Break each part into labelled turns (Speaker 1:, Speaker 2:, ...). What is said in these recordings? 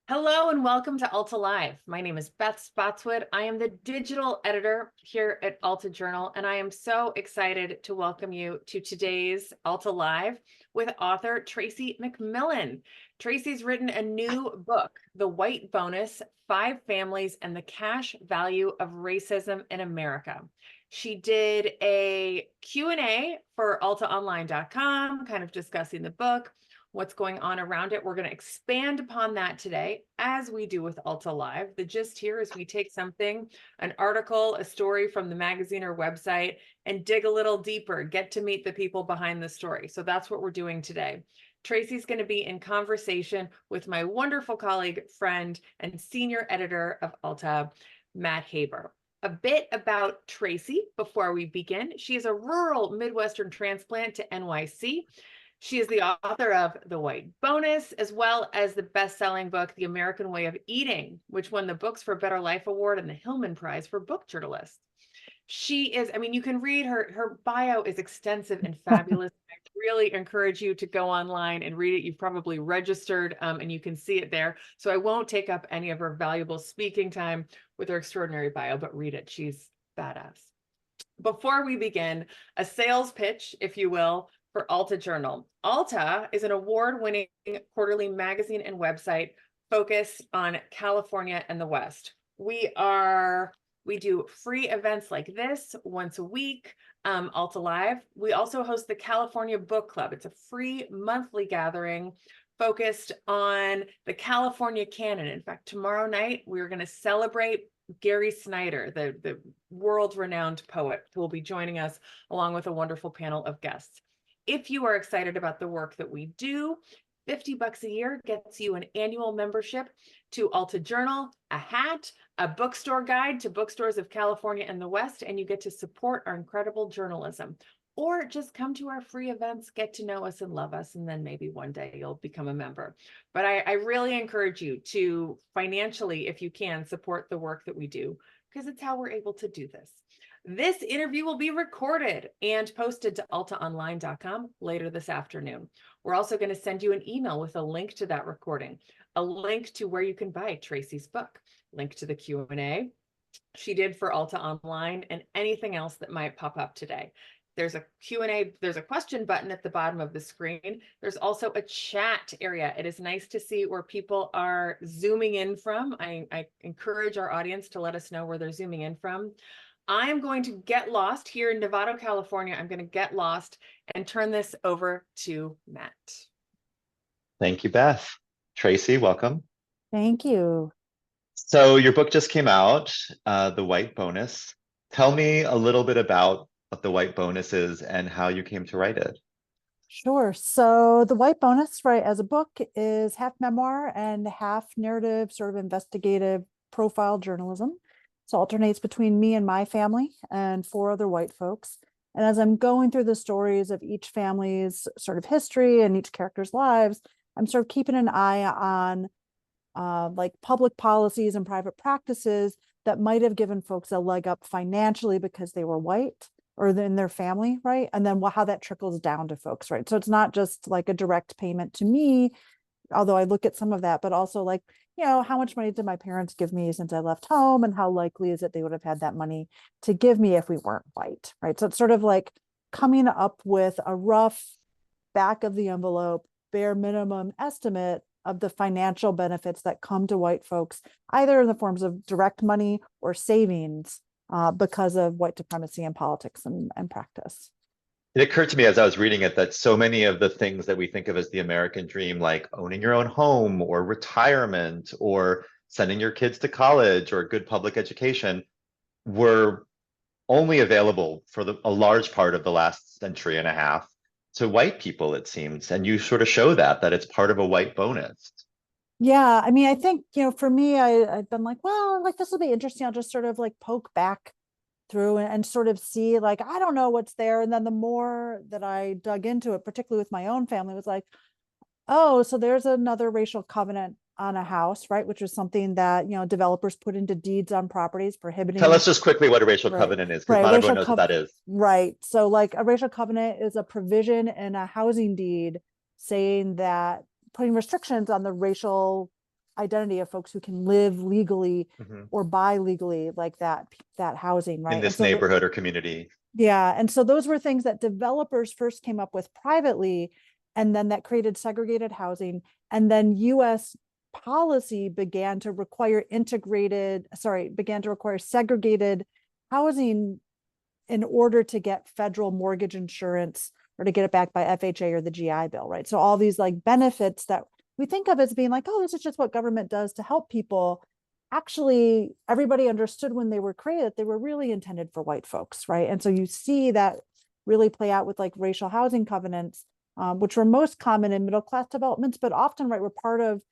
Speaker 1: Hello and welcome to Alta Live. My name is Beth Spotswood. I am the digital editor here at Alta Journal, and I am so excited to welcome you to today's Alta Live with author Tracie McMillan. Tracie's written a new book, The White Bonus: 5 Families and the Cash Value of Racism in America. She did a Q&A for altaonline.com, kind of discussing the book, what's going on around it. We're going to expand upon that today, as we do with Alta Live. The gist here is we take something, an article, a story from the magazine or website, and dig a little deeper, get to meet the people behind the story. So that's what we're doing today. Tracie's going to be in conversation with my wonderful colleague, friend, and senior editor of Alta, Matt Haber. A bit about Tracie before we begin. She is a rural Midwestern transplant to NYC. She is the author of The White Bonus, as well as the best-selling book, The American Way of Eating, which won the Books for a Better Life Award and the Hillman Prize for Book Journalists. She is, you can read her bio is extensive and fabulous. I really encourage you to go online and read it. You've probably registered and you can see it there. So I won't take up any of her valuable speaking time with her extraordinary bio, but read it. She's badass. Before we begin, a sales pitch, if you will, for Alta Journal. Alta is an award-winning quarterly magazine and website focused on California and the West. We do free events like this once a week, Alta Live. We also host the California Book Club. It's a free monthly gathering focused on the California canon. In fact, tomorrow night, we're going to celebrate Gary Snyder, the world-renowned poet, who will be joining us along with a wonderful panel of guests. If you are excited about the work that we do, $50 a year gets you an annual membership to Alta Journal, a hat, a bookstore guide to bookstores of California and the West, and you get to support our incredible journalism. Or just come to our free events, get to know us and love us, and then maybe one day you'll become a member. But I really encourage you to financially, if you can, support the work that we do, because it's how we're able to do this. This interview will be recorded and posted to altaonline.com later this afternoon. We're also going to send you an email with a link to that recording, a link to where you can buy Tracie's book, link to the Q&A she did for Alta Online, and anything else that might pop up today. There's a Q&A, there's a question button at the bottom of the screen. There's also a chat area. It is nice to see where people are zooming in from. I encourage our audience to let us know where they're zooming in from. I am going to get lost here in Novato, California. I'm going to get lost and turn this over to Matt.
Speaker 2: Thank you, Beth. Tracie, welcome.
Speaker 3: Thank you.
Speaker 2: So your book just came out, The White Bonus. Tell me a little bit about what The White Bonus is and how you came to write it.
Speaker 3: Sure. So The White Bonus, right, as a book is half memoir and half narrative, sort of investigative profile journalism. So alternates between me and my family and 4 other white folks. And as I'm going through the stories of each family's sort of history and each character's lives, I'm sort of keeping an eye on like public policies and private practices that might have given folks a leg up financially because they were white or in their family, right? And then how that trickles down to folks, right? So it's not just like a direct payment to me, although I look at some of that, but also like, how much money did my parents give me since I left home, and how likely is it they would have had that money to give me if we weren't white, right? So it's sort of like coming up with a rough back of the envelope, bare minimum estimate of the financial benefits that come to white folks, either in the forms of direct money or savings because of white supremacy in politics and practice.
Speaker 2: It occurred to me as I was reading it that so many of the things that we think of as the American dream, like owning your own home or retirement or sending your kids to college or good public education, were only available for a large part of the last century and a half to white people, it seems. And you sort of show that it's part of a white bonus.
Speaker 3: Yeah, I think, for me, I've been like, well, like this will be interesting. I'll just sort of like poke back through and sort of see, like, I don't know what's there. And then the more that I dug into it, particularly with my own family, was like, oh, so there's another racial covenant on a house, right? Which is something that, developers put into deeds on properties prohibiting.
Speaker 2: Tell us just quickly what a racial covenant is, because not everyone knows what that is.
Speaker 3: Right. So like a racial covenant is a provision in a housing deed saying that putting restrictions on the racial identity of folks who can live legally
Speaker 2: Mhm.
Speaker 3: or buy legally, like that housing, right?
Speaker 2: In
Speaker 3: And
Speaker 2: this
Speaker 3: so
Speaker 2: neighborhood or community.
Speaker 3: yeah, and so those were things that developers first came up with privately, and then that created segregated housing, and then US policy began to require segregated housing in order to get federal mortgage insurance or to get it backed by FHA or the GI Bill, right? So all these like benefits that we think of as being like, oh, this is just what government does to help people. Actually, everybody understood when they were created, they were really intended for white folks, right? And so you see that really play out with like racial housing covenants, which were most common in middle class developments, but often, right, were part of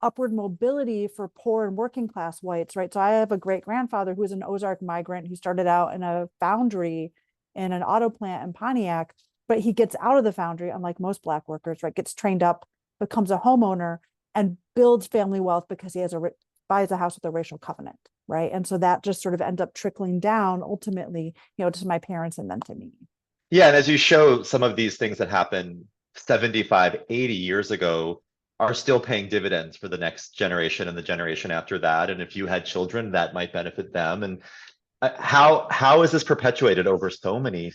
Speaker 3: upward mobility for poor and working class whites, right? So I have a great grandfather who was an Ozark migrant who started out in a foundry in an auto plant in Pontiac, but he gets out of the foundry, unlike most Black workers, right? Gets trained up, becomes a homeowner, and builds family wealth because he buys a house with a racial covenant, right? And so that just sort of ends up trickling down ultimately, to my parents and then to me.
Speaker 2: Yeah, and as you show, some of these things that happened 75, 80 years ago are still paying dividends for the next generation and the generation after that. And if you had children, that might benefit them. And how is this perpetuated over so many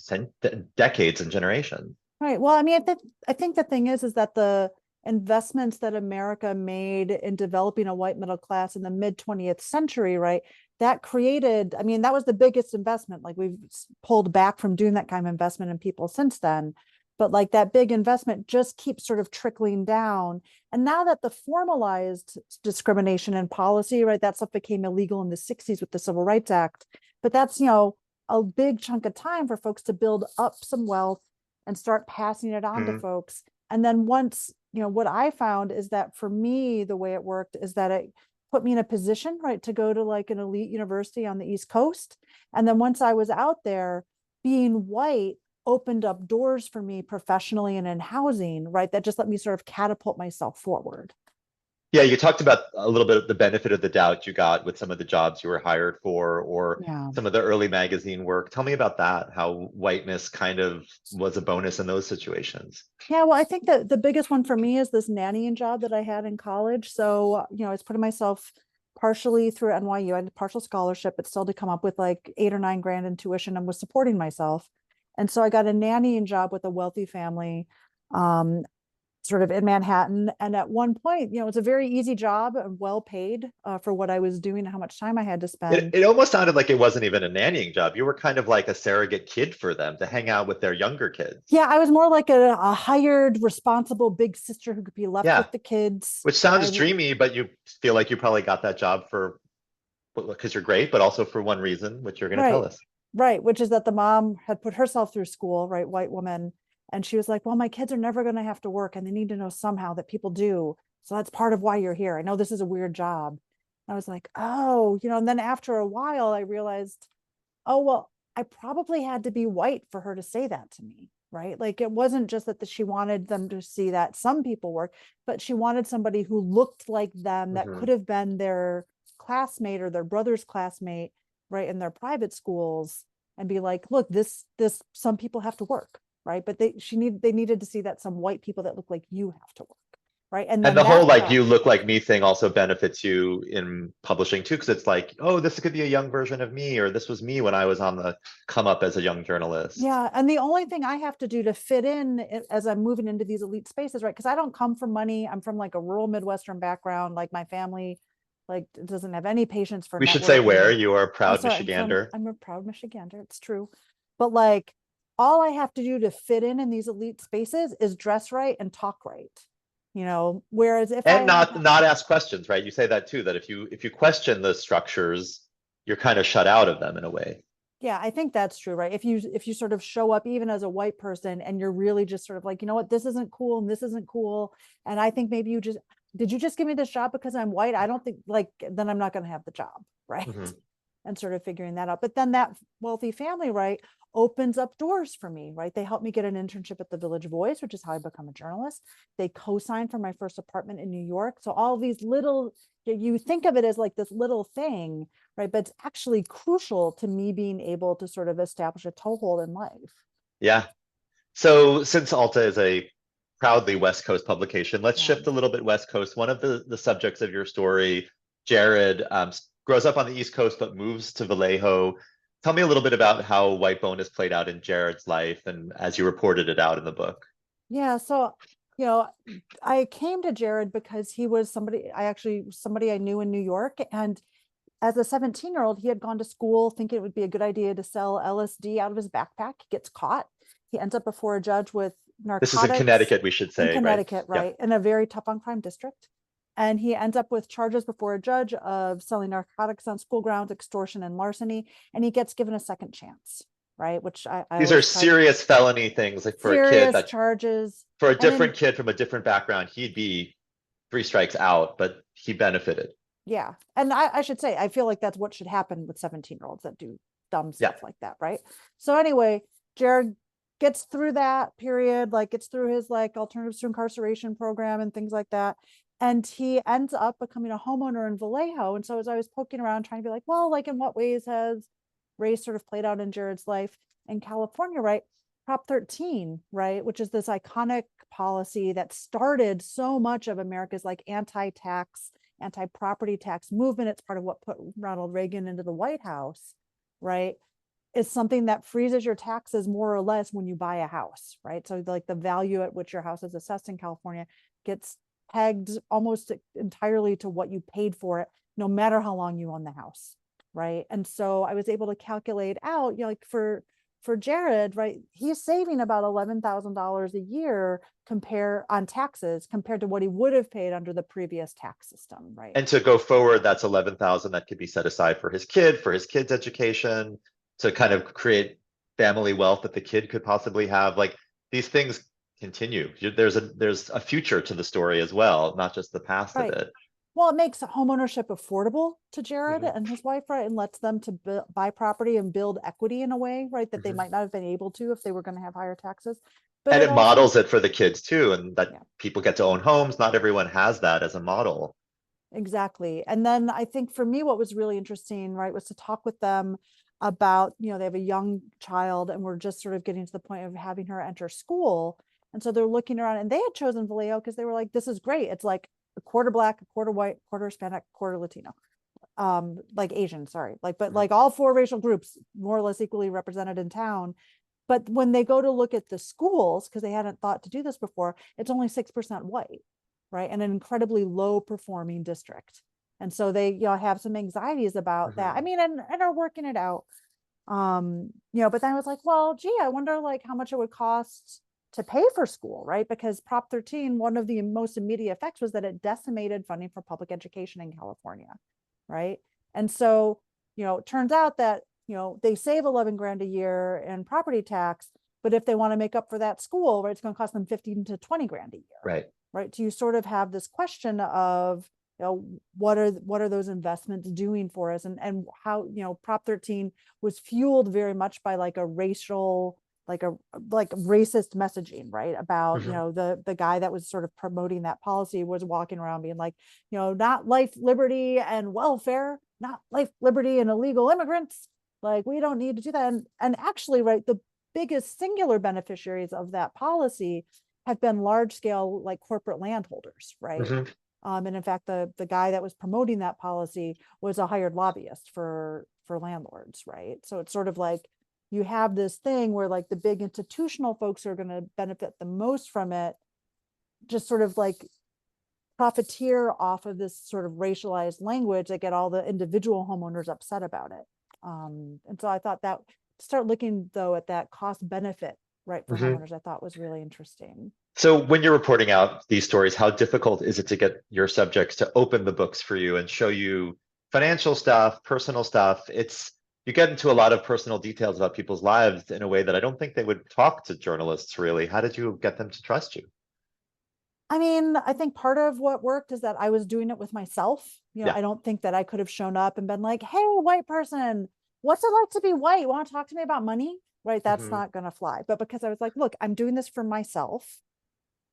Speaker 2: decades and generations?
Speaker 3: Right. Well, I mean, I think the thing is that the investments that America made in developing a white middle class in the mid 20th century, right? That created, I mean, that was the biggest investment. Like we've pulled back from doing that kind of investment in people since then. But like that big investment just keeps sort of trickling down. And now that the formalized discrimination in policy, right, that stuff became illegal in the 60s with the Civil Rights Act. But that's, a big chunk of time for folks to build up some wealth and start passing it on to folks. And then once, what I found is that for me, the way it worked is that it put me in a position, right, to go to like an elite university on the East Coast. And then once I was out there, being white opened up doors for me professionally and in housing, right, that just let me sort of catapult myself forward.
Speaker 2: Yeah, you talked about a little bit of the benefit of the doubt you got with some of the jobs you were hired for, or
Speaker 3: Yeah.
Speaker 2: some of the early magazine work. Tell me about that, how whiteness kind of was a bonus in those situations.
Speaker 3: Yeah, well, I think that the biggest one for me is this nannying job that I had in college. So, I was putting myself partially through NYU. I had a partial scholarship, but still to come up with like 8 or 9 grand in tuition and was supporting myself. And so I got a nannying job with a wealthy family, sort of in Manhattan. And at one point, it's a very easy job and well paid for what I was doing and how much time I had to spend.
Speaker 2: It almost sounded like it wasn't even a nannying job. You were kind of like a surrogate kid for them to hang out with their younger kids.
Speaker 3: Yeah, I was more like a hired, responsible big sister who could be left
Speaker 2: Yeah,
Speaker 3: with the kids.
Speaker 2: which sounds dreamy, but you feel like you probably got that job because you're great, but also for one reason, which you're going to tell
Speaker 3: Right.
Speaker 2: us.
Speaker 3: Right. Which is that the mom had put herself through school, right? White woman. And she was like, well, my kids are never going to have to work and they need to know somehow that people do. So that's part of why you're here. I know this is a weird job. I was like, oh, and then after a while, I realized, oh, well, I probably had to be white for her to say that to me. Right. Like it wasn't just that she wanted them to see that some people work, but she wanted somebody who looked like them that could have been their classmate or their brother's classmate, right, in their private schools, and be like, look, this some people have to work, right? But they needed to see that some white people that look like you have to work, right? And
Speaker 2: And
Speaker 3: then
Speaker 2: the whole
Speaker 3: that
Speaker 2: like you look like me thing also benefits you in publishing too, because it's like, oh, this could be a young version of me, or this was me when I was on the come up as a young journalist.
Speaker 3: yeah, and the only thing I have to do to fit in as I'm moving into these elite spaces, right? Because I don't come from money. I'm from like a rural Midwestern background. Like my family, like doesn't have any patience for
Speaker 2: We should say where
Speaker 3: networking.
Speaker 2: you are a proud
Speaker 3: Also,
Speaker 2: Michigander.
Speaker 3: I'm a proud Michigander. It's true. But like all I have to do to fit in these elite spaces is dress right and talk right. Whereas if I
Speaker 2: And
Speaker 3: had
Speaker 2: not ask questions, right? You say that too, that if you question the structures, you're kind of shut out of them in a way.
Speaker 3: yeah, I think that's true, right? If you sort of show up even as a white person and you're really just sort of like, you know what, this isn't cool and this isn't cool. And I think maybe did you just give me this job because I'm white? I don't think then I'm not going to have the job, right? And sort of figuring that out. But then that wealthy family, right, opens up doors for me, right? They helped me get an internship at the Village Voice, which is how I become a journalist. They co-signed for my first apartment in New York. So all these little, you think of it as like this little thing, right? But it's actually crucial to me being able to sort of establish a toehold in life.
Speaker 2: Yeah. So since Alta is a proudly West Coast publication. Let's
Speaker 3: Yeah.
Speaker 2: shift a little bit West Coast. One of the subjects of your story, Jared, grows up on the East Coast but moves to Vallejo. Tell me a little bit about how white bonus played out in Jared's life and as you reported it out in the book.
Speaker 3: Yeah, so I came to Jared because he was somebody I knew in New York, and as a 17-year-old, he had gone to school thinking it would be a good idea to sell LSD out of his backpack. He gets caught. He ends up before a judge with
Speaker 2: This is in
Speaker 3: narcotics
Speaker 2: Connecticut, we should
Speaker 3: in
Speaker 2: say, right?
Speaker 3: Connecticut,
Speaker 2: Yeah.
Speaker 3: right? In a very tough on crime district. And he ends up with charges before a judge of selling narcotics on school grounds, extortion, and larceny. And he gets given a second chance, right? Which I
Speaker 2: These are
Speaker 3: always try to,
Speaker 2: serious felony things, like for a kid
Speaker 3: serious
Speaker 2: that,
Speaker 3: charges.
Speaker 2: for a
Speaker 3: And then,
Speaker 2: different kid from a different background, he'd be 3 strikes out, but he benefited.
Speaker 3: yeah. And I should say, I feel like that's what should happen with 17-year-olds that do dumb
Speaker 2: Yeah.
Speaker 3: stuff like that, right? So anyway, Jared gets through that period, like gets through his like alternatives to incarceration program and things like that. And he ends up becoming a homeowner in Vallejo. And so as I was poking around trying to be like, well, like in what ways has race sort of played out in Jared's life in California, right? Prop 13, right? Which is this iconic policy that started so much of America's like anti-tax, anti-property tax movement. It's part of what put Ronald Reagan into the White House, right? Is something that freezes your taxes more or less when you buy a house, right? So like the value at which your house is assessed in California gets pegged almost entirely to what you paid for it, no matter how long you own the house, right? And so I was able to calculate out, like for Jared, right, he's saving about $11,000 a year on taxes compared to what he would have paid under the previous tax system, right?
Speaker 2: And to go forward, that's 11,000 that could be set aside for his kid, for his kid's education, to kind of create family wealth that the kid could possibly have. Like these things continue. There's a future to the story as well, not just the past of
Speaker 3: Right.
Speaker 2: it.
Speaker 3: Well, it makes homeownership affordable to Jared
Speaker 2: Mhm.
Speaker 3: and his wife, right? And lets them to buy property and build equity in a way, right? That they
Speaker 2: Mhm.
Speaker 3: might not have been able to if they were going to have higher taxes. But
Speaker 2: And
Speaker 3: it
Speaker 2: it
Speaker 3: also,
Speaker 2: models it for the kids too, and that
Speaker 3: yeah,
Speaker 2: people get to own homes. Not everyone has that as a model.
Speaker 3: exactly. And then I think for me, what was really interesting, right, was to talk with them about, they have a young child and we're just sort of getting to the point of having her enter school. And so they're looking around and they had chosen Vallejo because they were like, this is great. It's like a quarter Black, a quarter white, quarter Hispanic, quarter Latino, like Asian, sorry, but like all 4 racial groups more or less equally represented in town. But when they go to look at the schools, because they hadn't thought to do this before, it's only 6% white, right? And an incredibly low performing district. And so they, have some anxieties about that. I mean, and are working it out. But then I was like, well, gee, I wonder like how much it would cost to pay for school, right? Because Prop 13, one of the most immediate effects was that it decimated funding for public education in California, right? And so, it turns out that, they save 11 grand a year in property tax, but if they want to make up for that school, right, it's going to cost them 15 to 20 grand a year.
Speaker 2: Right.
Speaker 3: Right. So you sort of have this question of, what are those investments doing for us, and how, Prop 13 was fueled very much by like a racial, like racist messaging, right? About, the guy that was sort of promoting that policy was walking around being like, not life, liberty, and welfare, not life, liberty, and illegal immigrants. Like, we don't need to do that. And actually, right, the biggest singular beneficiaries of that policy have been large scale, like corporate landholders, right? And in fact, the guy that was promoting that policy was a hired lobbyist for landlords, right? So it's sort of like you have this thing where like the big institutional folks who are going to benefit the most from it just sort of like profiteer off of this sort of racialized language that get all the individual homeowners upset about it. And so I thought that start looking though at that cost benefit, right, for homeowners, I thought was really interesting.
Speaker 2: So when you're reporting out these stories, how difficult is it to get your subjects to open the books for you and show you financial stuff, personal stuff? You get into a lot of personal details about people's lives in a way that I don't think they would talk to journalists really. How did you get them to trust you?
Speaker 3: I mean, I think part of what worked is that I was doing it with myself.
Speaker 2: Yeah.
Speaker 3: I don't think that I could have shown up and been like, hey, white person, what's it like to be white? Want to talk to me about money? Right? That's not going to fly. But because I was like, look, I'm doing this for myself.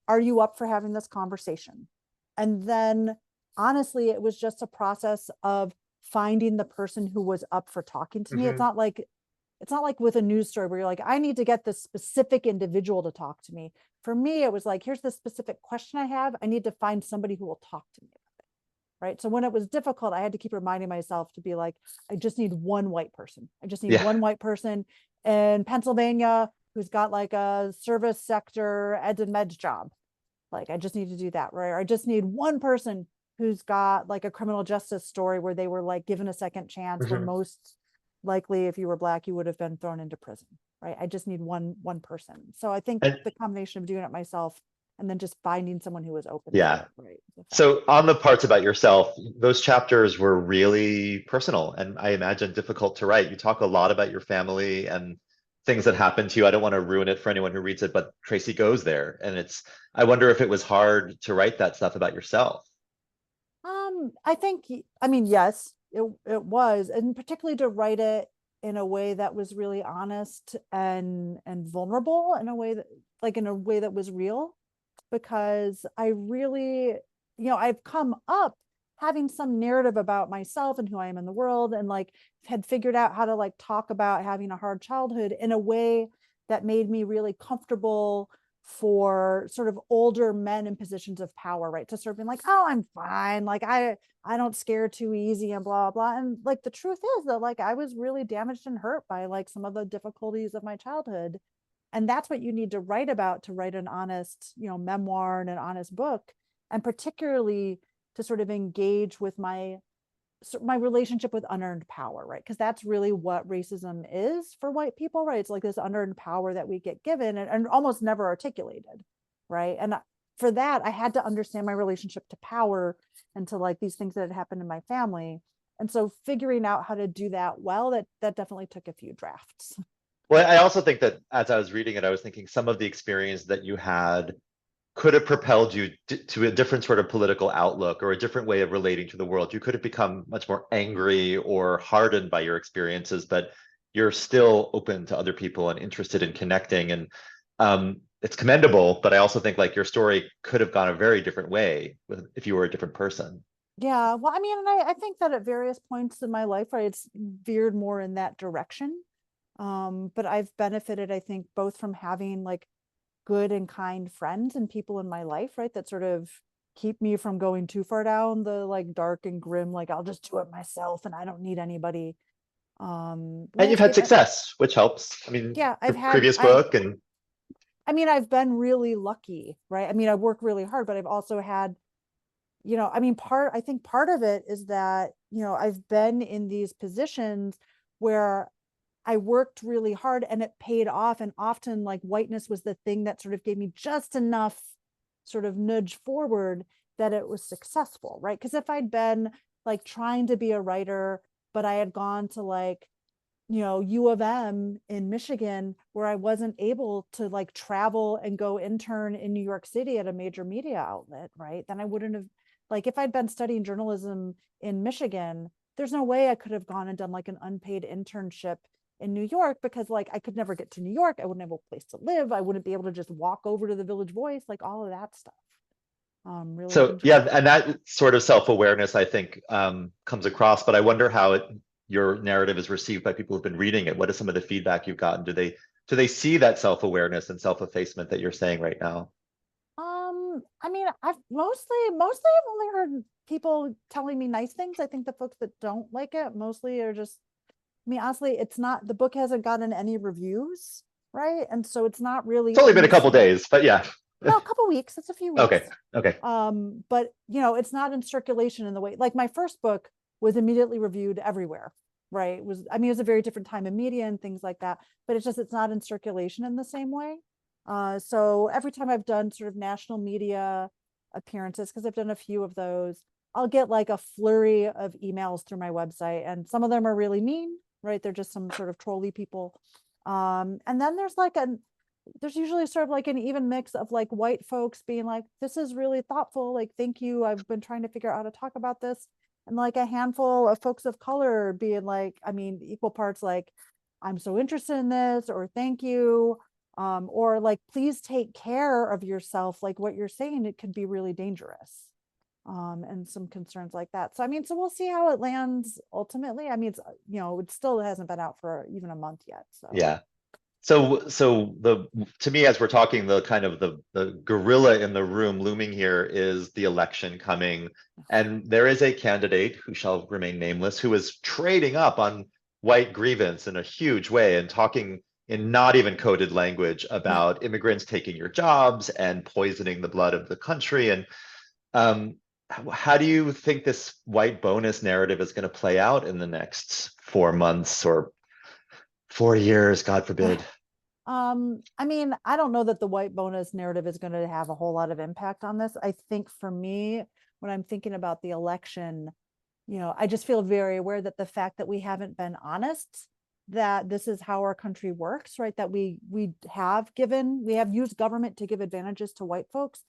Speaker 3: Are you up for having this conversation? And then honestly, it was just a process of finding the person who was up for talking to me. It's not like it's not like with a news story where you're like, I need to get this specific individual to talk to me. For me, it was like, here's the specific question I have. I need to find somebody who will talk to me. Right. So when it was difficult, I had to keep reminding myself to be like, I just need one white person. I just need
Speaker 2: Yeah.
Speaker 3: one white person in Pennsylvania who's got like a service sector eds and meds job. Like, I just need to do that. Right. Or I just need one person who's got like a criminal justice story where they were like given a second chance when
Speaker 2: Mhm.
Speaker 3: most likely, if you were Black, you would have been thrown into prison. Right. I just need one person. So I think
Speaker 2: And
Speaker 3: the combination of doing it myself and then just finding someone who was open to
Speaker 2: yeah.
Speaker 3: it, right, is
Speaker 2: So
Speaker 3: effective.
Speaker 2: on the parts about yourself, those chapters were really personal and I imagine difficult to write. You talk a lot about your family and things that happened to you. I don't want to ruin it for anyone who reads it, but Tracie goes there. And I wonder if it was hard to write that stuff about yourself.
Speaker 3: I think, I mean, yes, it was, and particularly to write it in a way that was really honest and vulnerable in a way that, like, in a way that was real, because I really, I've come up having some narrative about myself and who I am in the world, and like had figured out how to like talk about having a hard childhood in a way that made me really comfortable for sort of older men in positions of power, right? To sort of be like, oh, I'm fine. Like I don't scare too easy and blah, blah. And like the truth is that like I was really damaged and hurt by like some of the difficulties of my childhood. And that's what you need to write about to write an honest, memoir and an honest book. And particularly to sort of engage with my relationship with unearned power, right? Because that's really what racism is for white people, right? It's like this unearned power that we get given and almost never articulated, right? And for that, I had to understand my relationship to power and to like these things that had happened in my family. And so figuring out how to do that well, that definitely took a few drafts.
Speaker 2: Well, I also think that as I was reading it, I was thinking some of the experience that you had could have propelled you to a different sort of political outlook or a different way of relating to the world. You could have become much more angry or hardened by your experiences, but you're still open to other people and interested in connecting. And it's commendable, but I also think like your story could have gone a very different way if you were a different person.
Speaker 3: Yeah, well, I mean, and I think that at various points in my life, right, it's veered more in that direction. But I've benefited, I think, both from having like good and kind friends and people in my life, right, that sort of keep me from going too far down the like dark and grim, like I'll just do it myself and I don't need anybody
Speaker 2: And you've had
Speaker 3: landscape.
Speaker 2: success, which helps. I mean,
Speaker 3: Yeah,
Speaker 2: previous book and
Speaker 3: I mean, I've been really lucky, right? I mean, I work really hard, but I've also had, I mean, I think part of it is that, I've been in these positions where I worked really hard and it paid off. And often like whiteness was the thing that sort of gave me just enough sort of nudge forward that it was successful, right? Because if I'd been like trying to be a writer, but I had gone to like, U of M in Michigan, where I wasn't able to like travel and go intern in New York City at a major media outlet, right? Then I wouldn't have, like, if I'd been studying journalism in Michigan, there's no way I could have gone and done like an unpaid internship in New York because like I could never get to New York. I wouldn't have a place to live. I wouldn't be able to just walk over to the Village Voice, like all of that stuff. Really
Speaker 2: so
Speaker 3: hinged.
Speaker 2: yeah, and that sort of self-awareness I think comes across, but I wonder how your narrative is received by people who've been reading it. What is some of the feedback you've gotten? Do they see that self-awareness and self-effacement that you're saying right now?
Speaker 3: I mean, I've mostly I've only heard people telling me nice things. I think the folks that don't like it mostly are just, I mean, honestly, it's not, the book hasn't gotten any reviews, right? And so it's not
Speaker 2: It's
Speaker 3: really
Speaker 2: only been
Speaker 3: in
Speaker 2: a
Speaker 3: the
Speaker 2: couple days, but yeah.
Speaker 3: no, a couple weeks, it's a few
Speaker 2: Okay.
Speaker 3: weeks.
Speaker 2: Okay.
Speaker 3: But it's not in circulation in the way, like my first book was immediately reviewed everywhere, right? I mean, it was a very different time in media and things like that, but it's not in circulation in the same way. So every time I've done sort of national media appearances, because I've done a few of those, I'll get like a flurry of emails through my website, and some of them are really mean, right? They're just some sort of trolly people. And then there's usually sort of like an even mix of like white folks being like, this is really thoughtful, like thank you, I've been trying to figure out how to talk about this, and like a handful of folks of color being like, I mean, equal parts like, I'm so interested in this, or thank you, or like, please take care of yourself, like what you're saying, it could be really dangerous. and some concerns like that. So, I mean, so we'll see how it lands ultimately. I mean, it's, it still hasn't been out for even a month yet. So,
Speaker 2: Yeah. So to me, as we're talking, the kind of the gorilla in the room looming here is the election coming. And there is a candidate who shall remain nameless who is trading up on white grievance in a huge way and talking in not even coded language about immigrants taking your jobs and poisoning the blood of the country. And how do you think this white bonus narrative is going to play out in the next 4 months or 4 years, God forbid?
Speaker 3: I mean, I don't know that the white bonus narrative is going to have a whole lot of impact on this. I think for me, when I'm thinking about the election, I just feel very aware that the fact that we haven't been honest that this is how our country works, right? That we have used government to give advantages to white folks,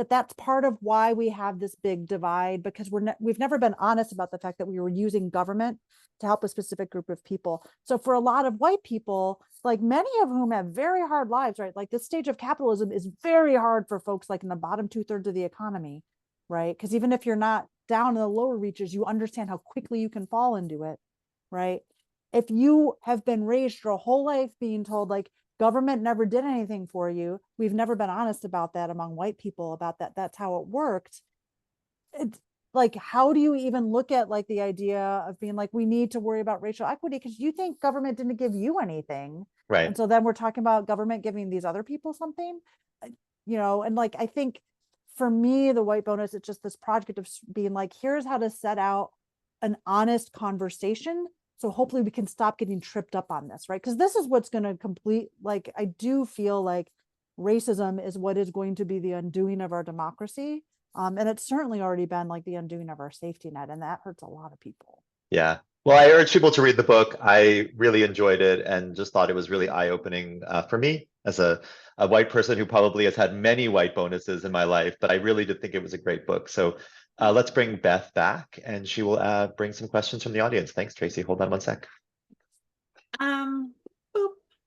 Speaker 3: that's part of why we have this big divide, because we've never been honest about the fact that we were using government to help a specific group of people. So for a lot of white people, like many of whom have very hard lives, right? Like this stage of capitalism is very hard for folks like in the bottom 2/3 of the economy, right? Because even if you're not down in the lower reaches, you understand how quickly you can fall into it, right? If you have been raised your whole life being told like government never did anything for you, we've never been honest about that among white people about that's how it worked. It's like, how do you even look at like the idea of being like, we need to worry about racial equity because you think government didn't give you anything,
Speaker 2: Right.
Speaker 3: and so then we're talking about government giving these other people something, and like I think for me the white bonus, it's just this project of being like, here's how to set out an honest conversation, so hopefully we can stop getting tripped up on this, right? Because this is what's going to complete, like I do feel like racism is what is going to be the undoing of our democracy, and it's certainly already been like the undoing of our safety net, and that hurts a lot of people.
Speaker 2: Yeah. Well, I urge people to read the book. I really enjoyed it and just thought it was really eye-opening for me as a white person who probably has had many white bonuses in my life, but I really did think it was a great book. So let's bring Beth back and she will bring some questions from the audience. Thanks, Tracie. Hold on one sec.
Speaker 1: Boop.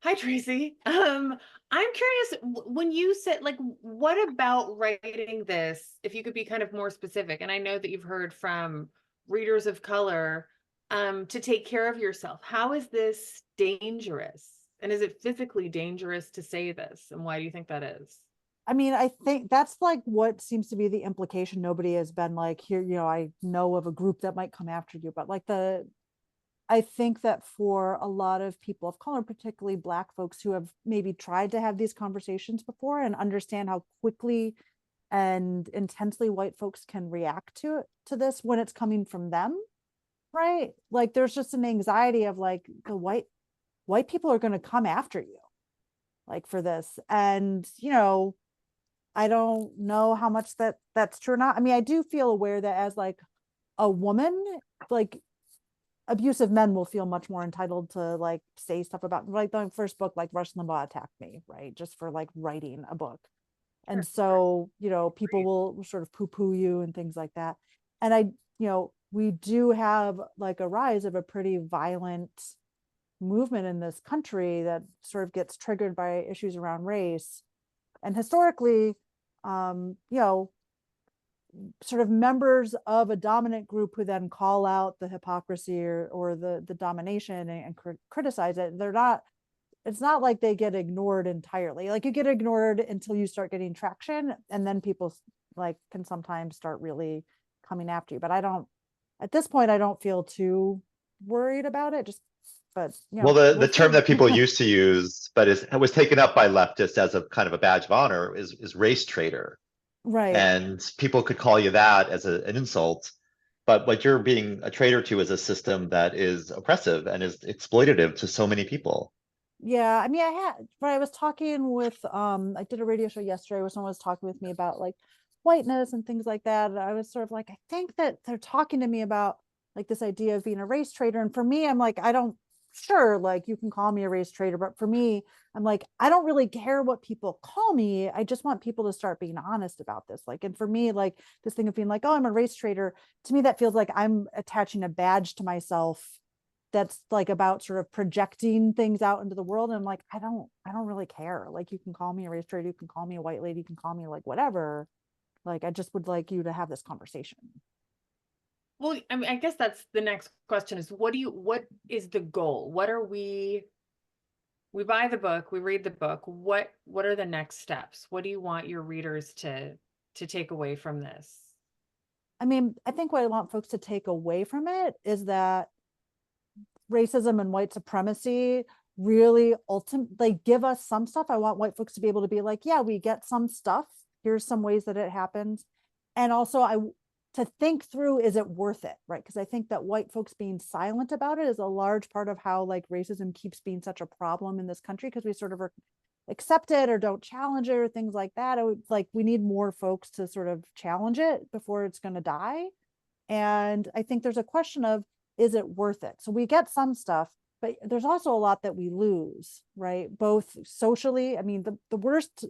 Speaker 1: Hi, Tracie. I'm curious, when you said, like, what about writing this, if you could be kind of more specific, and I know that you've heard from readers of color, to take care of yourself. How is this dangerous? And is it physically dangerous to say this? And why do you think that is?
Speaker 3: I mean, I think that's like what seems to be the implication. Nobody has been like, here, I know of a group that might come after you, but like I think that for a lot of people of color, particularly Black folks who have maybe tried to have these conversations before and understand how quickly and intensely white folks can react to this when it's coming from them, right? Like there's just an anxiety of like the white people are going to come after you, like for this. And I don't know how much that's true or not. I mean, I do feel aware that as like a woman, like abusive men will feel much more entitled to like say stuff about, like the first book, like Rush Limbaugh attacked me, right? Just for like writing a book. And so, people will sort of poo-poo you and things like that. And we do have like a rise of a pretty violent movement in this country that sort of gets triggered by issues around race. And historically, sort of members of a dominant group who then call out the hypocrisy or the domination and criticize it, it's not like they get ignored entirely. Like you get ignored until you start getting traction, and then people like can sometimes start really coming after you. But at this point, I don't feel too worried about it.
Speaker 2: Well, the term that people used to use, but it was taken up by leftists as a kind of a badge of honor, is race traitor.
Speaker 3: Right.
Speaker 2: And people could call you that as an insult. But what you're being a traitor to is a system that is oppressive and is exploitative to so many people.
Speaker 3: Yeah, I mean, I was talking with, I did a radio show yesterday where someone was talking with me about like whiteness and things like that. And I was sort of like, I think that they're talking to me about like this idea of being a race traitor. And for me, I'm like, sure, like you can call me a race traitor, but for me, I'm like, I don't really care what people call me. I just want people to start being honest about this. Like, and for me, like this thing of being like, oh, I'm a race traitor, to me, that feels like I'm attaching a badge to myself that's like about sort of projecting things out into the world. And I'm like, I don't really care. Like you can call me a race traitor, you can call me a white lady, you can call me like whatever. Like, I just would like you to have this conversation.
Speaker 1: Well, I mean, I guess that's the next question is what is the goal? What are we buy the book, we read the book. What are the next steps? What do you want your readers to take away from this?
Speaker 3: I mean, I think what I want folks to take away from it is that racism and white supremacy really ultimately give us some stuff. I want white folks to be able to be like, yeah, we get some stuff. Here's some ways that it happens. And also to think through, is it worth it? Right. Because I think that white folks being silent about it is a large part of how like racism keeps being such a problem in this country, because we sort of accept it or don't challenge it or things like that. Like we need more folks to sort of challenge it before it's going to die. And I think there's a question of, is it worth it? So we get some stuff, but there's also a lot that we lose, right? Both socially, I mean, the worst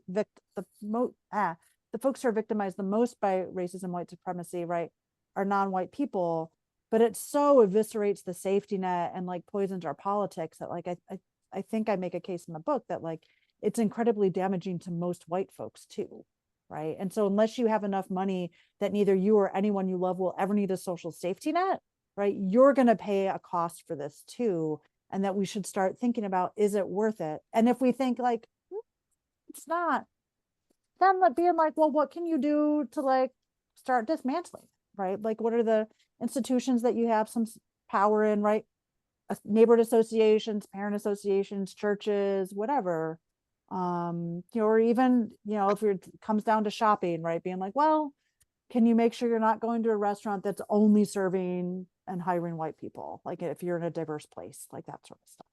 Speaker 3: the folks who are victimized the most by racism, white supremacy, right, are non-white people. But it so eviscerates the safety net and like poisons our politics that like I think I make a case in the book that like it's incredibly damaging to most white folks too, right? And so unless you have enough money that neither you or anyone you love will ever need a social safety net, right, you're going to pay a cost for this too. And that we should start thinking about, is it worth it? And if we think like it's not, then being like, well, what can you do to like start dismantling, right? Like what are the institutions that you have some power in, right? Neighborhood associations, parent associations, churches, whatever. Or even, if it comes down to shopping, right, being like, well, can you make sure you're not going to a restaurant that's only serving and hiring white people, like if you're in a diverse place, like that sort of stuff.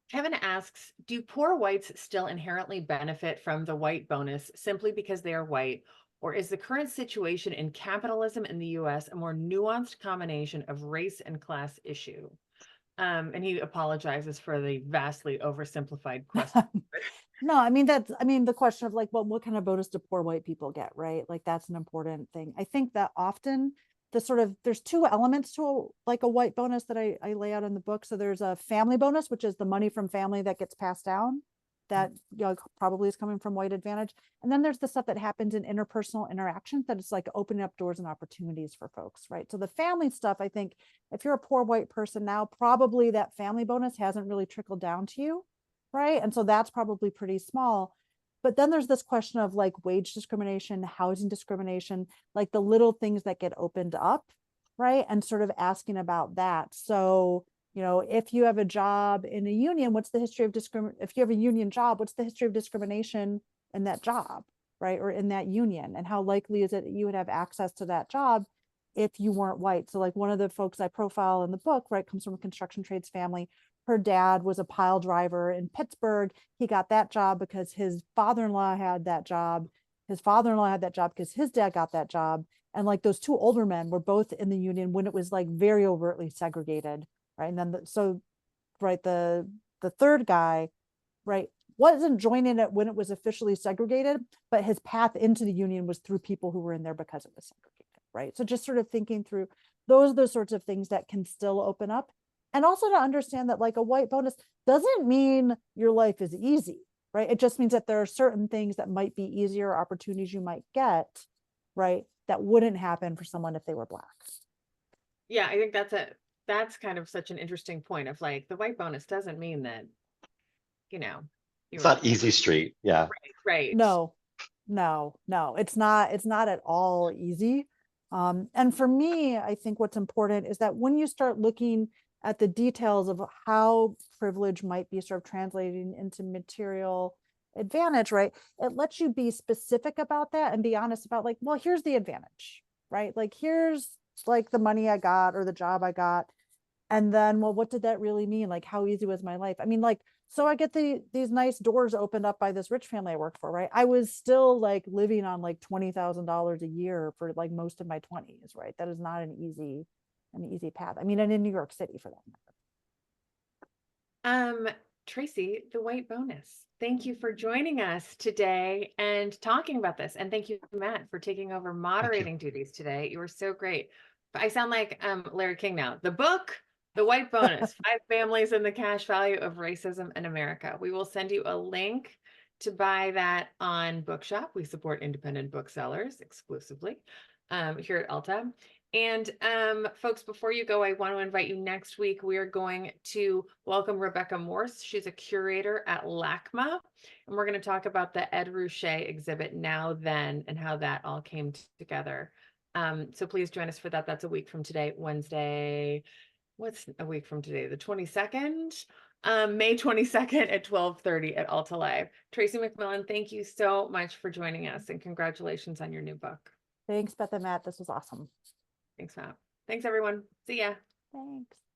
Speaker 1: Kevin asks, do poor whites still inherently benefit from the white bonus simply because they are white? Or is the current situation in capitalism in the US a more nuanced combination of race and class issue? And he apologizes for the vastly oversimplified question.
Speaker 3: No, I mean, the question of like, well, what kind of bonus do poor white people get, right? Like that's an important thing. I think that often there's two elements to like a white bonus that I lay out in the book. So there's a family bonus, which is the money from family that gets passed down, that probably is coming from white advantage. And then there's the stuff that happens in interpersonal interactions that it's like opening up doors and opportunities for folks, right? So the family stuff, I think if you're a poor white person now, probably that family bonus hasn't really trickled down to you, right? And so that's probably pretty small. But then there's this question of like wage discrimination, housing discrimination, like the little things that get opened up, right? And sort of asking about that. So, if you have a job in a union, what's the history of discrimination? If you have a union job, what's the history of discrimination in that job, right? Or in that union? And how likely is it that you would have access to that job if you weren't white? So like one of the folks I profile in the book, right, comes from a construction trades family. Her dad was a pile driver in Pittsburgh. He got that job because his father-in-law had that job. His father-in-law had that job because his dad got that job. And like those two older men were both in the union when it was like very overtly segregated, right? And then the third guy, right, wasn't joining it when it was officially segregated, but his path into the union was through people who were in there because it was segregated, right? So just sort of thinking through those are the sorts of things that can still open up. And also to understand that like a white bonus doesn't mean your life is easy, right? It just means that there are certain things that might be easier, opportunities you might get, right, that wouldn't happen for someone if they were Black.
Speaker 1: Yeah, I think that's kind of such an interesting point of like the white bonus doesn't mean that,
Speaker 2: it's not easy street. Yeah.
Speaker 1: Right.
Speaker 3: No, it's not at all easy. And for me, I think what's important is that when you start looking at the details of how privilege might be sort of translating into material advantage, right, it lets you be specific about that and be honest about like, well, here's the advantage, right? Like, here's like the money I got or the job I got. And then, well, what did that really mean? Like, how easy was my life? I mean, like, so I get these nice doors opened up by this rich family I worked for, right? I was still like living on like $20,000 a year for like most of my 20s, right? That is not an easy path. I mean, and in New York City for that
Speaker 1: matter. Tracie, the white bonus. Thank you for joining us today and talking about this. And thank you, Matt, for taking over moderating duties today. You were so great. I sound like Larry King now. The book, The White Bonus, 5 Families and the Cash Value of Racism in America. We will send you a link to buy that on Bookshop. We support independent booksellers exclusively here at Alta. And folks, before you go, I want to invite you next week. We are going to welcome Rebecca Morse. She's a curator at LACMA. And we're going to talk about the Ed Ruscha exhibit Now Then and how that all came together. So please join us for that. That's a week from today, Wednesday. What's a week from today? The 22nd? May 22nd at 12:30 at Alta Live. Tracie McMillan, thank you so much for joining us and congratulations on your new book.
Speaker 3: Thanks, Beth and Matt. This was awesome.
Speaker 1: Thanks, Matt. Thanks, everyone. See ya.
Speaker 3: Thanks.